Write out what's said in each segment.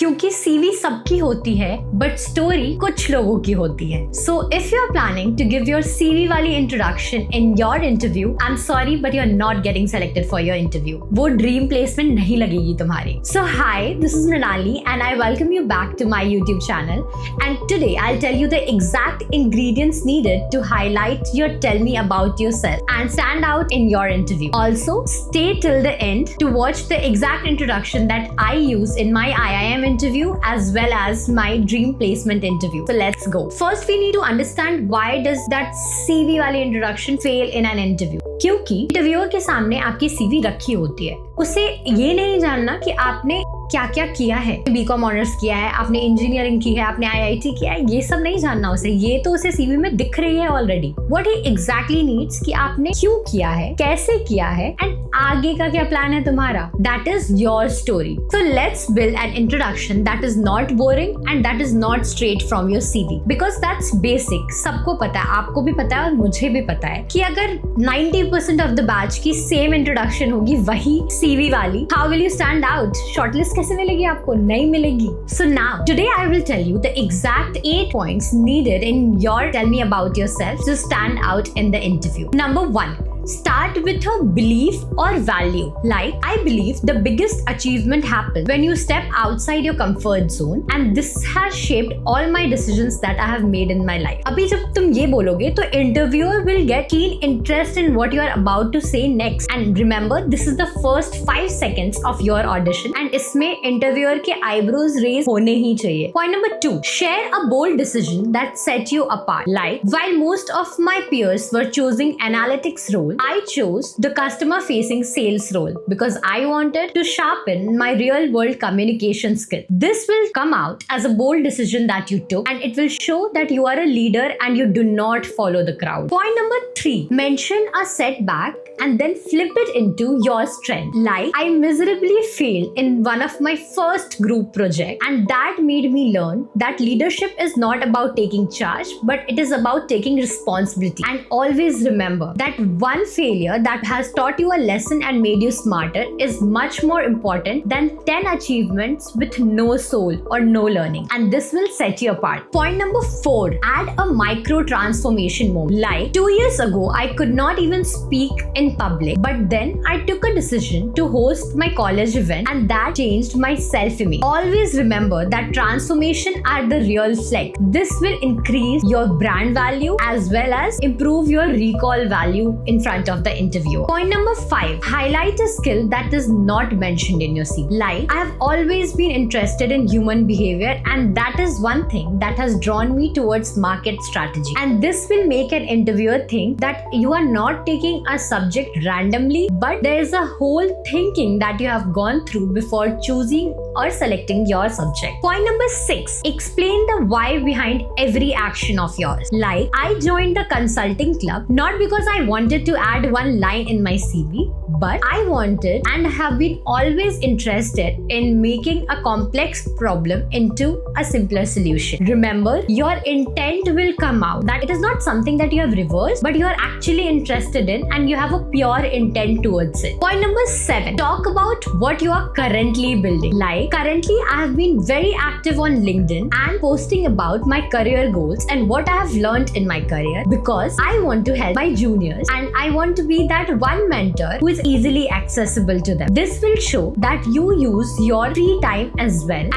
क्योंकि सीवी सबकी होती है बट स्टोरी कुछ लोगों की होती है. So if you are planning to give your CV वाली introduction in your interview, I'm sorry but you're not getting selected for your interview. वो dream placement नहीं लगेगी तुम्हारी. So hi, this is Mrinali and I welcome you back to my YouTube channel. And today I'll tell you the exact ingredients needed to highlight your tell me about yourself and stand out in your interview. Also, stay till the end to watch the exact introduction that I use in my IIM interview as well as my dream placement interview. So let's go. First, we need to understand why does that CV वाली introduction fail in an interview. क्योंकि interviewer के सामने आपकी CV रखी होती है, उसे ये नहीं जानना कि आपने क्या क्या किया है. बीकॉम ऑनर्स किया है, आपने इंजीनियरिंग की है, आपने आईआईटी किया है, ये सब नहीं जानना उसे. ये तो उसे सीवी में दिख रही है already. What he exactly needs कि आपने क्यों किया है, कैसे किया है एंड आगे का क्या प्लान है तुम्हारा. That is your story. So let's build an introduction that is not boring and that is not straight from your CV, because that's basic. सबको पता है, आपको भी पता है और मुझे भी पता है कि अगर 90% ऑफ द बैच की सेम इंट्रोडक्शन होगी वही सीवी वाली, how will you stand out. Shortlist कैसे मिलेगी आपको? नहीं मिलेगी. So now today I will tell you the exact 8 points needed in your tell me about yourself to stand out in the interview. Number 1, start with a belief or value. Like, I believe the biggest achievement happens when you step outside your comfort zone and this has shaped all my decisions that I have made in my life. अभी जब तुम ये बोलोगे तो interviewer will get keen interest in what you are about to say next. And remember, this is the first 5 seconds of your audition and इसमें interviewer के eyebrows raise होने ही चाहिए. Point number 2, share a bold decision that set you apart. Like, while most of my peers were choosing analytics role, I chose the customer facing sales role because I wanted to sharpen my real world communication skill. This will come out as a bold decision that you took and it will show that you are a leader and you do not follow the crowd. Point number 3, mention a setback and then flip it into your strength. Like, I miserably failed in one of my first group project and that made me learn that leadership is not about taking charge but it is about taking responsibility. And always remember that one failure that has taught you a lesson and made you smarter is much more important than 10 achievements with no soul or no learning, and this will set you apart. Point number 4, add a micro transformation moment. Like, 2 years ago I could not even speak in public, but then I took a decision to host my college event and that changed my self-image. Always remember that transformation are the real flex. This will increase your brand value as well as improve your recall value in front of the interviewer. Point number 5, highlight a skill that is not mentioned in your CV. Like, I have always been interested in human behavior and that is one thing that has drawn me towards market strategy. And this will make an interviewer think that you are not taking a subject randomly, but there is a whole thinking that you have gone through before choosing or selecting your subject. Point number 6, explain the why behind every action of yours. Like, I joined the consulting club not because I wanted to add one line in my CV, but I wanted and have been always interested in making a complex problem into a simpler solution. Remember, your intent will come out that it is not something that you have reversed, but you are actually interested in and you have a pure intent towards it. Point number 7, talk about what you are currently building. Like, currently I have been very active on LinkedIn and posting about my career goals and what I have learned in my career because I want to help my juniors and I want to be that one mentor who is easily accessible to them. This will show that you use your free time as well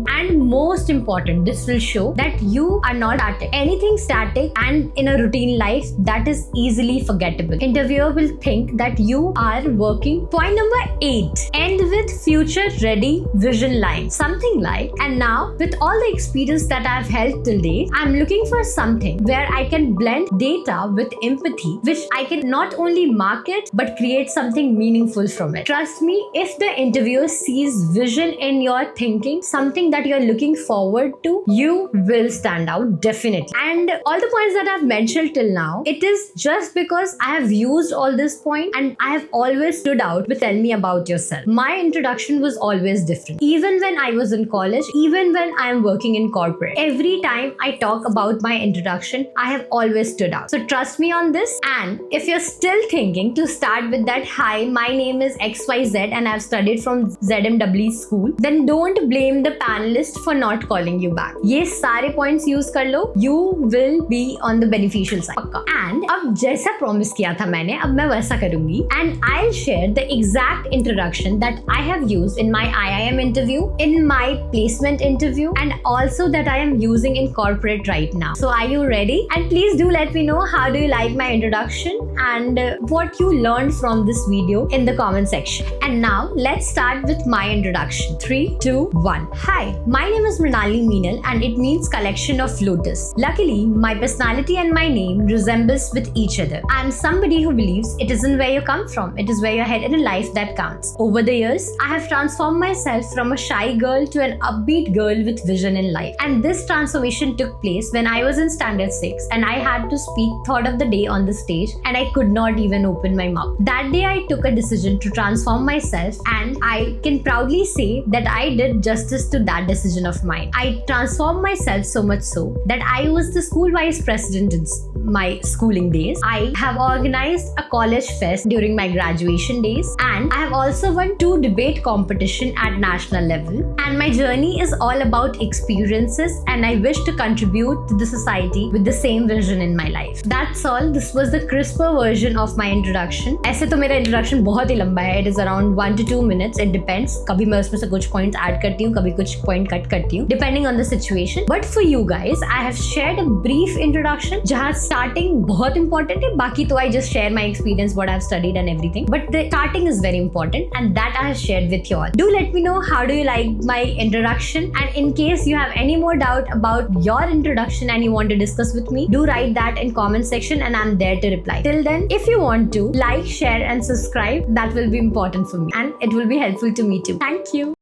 and most important, this will show that you are not anything static and in a routine life that is easily forgettable. Interviewer will think that you are working. Point number 8, end with future ready vision line. Something like, and now with all the experience that I have held till date, I am looking for something where I can blend data with empathy, which I can not only market but create something meaningful from it. Trust me, if the interviewer sees vision in your thinking, something that you're looking forward to, you will stand out definitely. And all the points that I've mentioned till now, it is just because I have used all this point and I have always stood out with tell me about yourself. My introduction was always different. introduction. Even when I was in college, even when I am working in corporate, every time I talk about my introduction, I have always stood out. So trust me on this. And if you're still thinking to start with that, hi, my name is XYZ and I've studied from ZMW school, then don't blame the panelist for not calling you back. ये सारे points use कर लो, you will be on the beneficial side. पक्का. And अब जैसा promise किया था मैंने, अब मैं वैसा करूंगी. And I'll share the exact introduction that I have used in my IIM interview, in my placement interview, and also that I am using in corporate right now. So are you ready? And please do let me know how do you like my introduction and what you learned from this video in the comment section. And now let's start with my introduction. 3, 2, 1. Hi, my name is Mrinalini Meenal and it means collection of lotus. Luckily, my personality and my name resembles with each other. I am somebody who believes it isn't where you come from, it is where you're headed in life that counts. Over the years, I have transformed myself from a shy girl to an upbeat girl with vision in life. And this transformation took place when I was in standard 6 and I had to speak third of the day on the stage and I could not even open my mouth. That day I took a decision to transform myself and I can proudly say that I did justice to that decision of mine. I transformed myself so much so that I was the school vice president in my schooling days. I have organized a college fest during my graduation days and I have also won 2 debate competition at national level. And my journey is all about experiences and I wish to contribute to the society with the same vision in my life. That's all. This was the crisper version of my introduction. ऐसे तो मेरा introduction बहुत ही लंबा है. It is around 1 to 2 minutes. It depends. कभी मैं उसमें से कुछ points add करती हूँ, कभी कुछ point cut करती हूँ, depending on the situation. But for you guys, I have shared a brief introduction जहाँ starting बहुत important है. बाकी तो I just share my experience, what I've studied and everything. But the starting is very important and that I have shared with you all. Do let me know how do you like my introduction, and in case you have any more doubt about your introduction and you want to discuss with me, do write that in comment section and I'm there to reply. Till then, if you want to like, share and subscribe, that will be important for me and it will be helpful to me too. Thank you.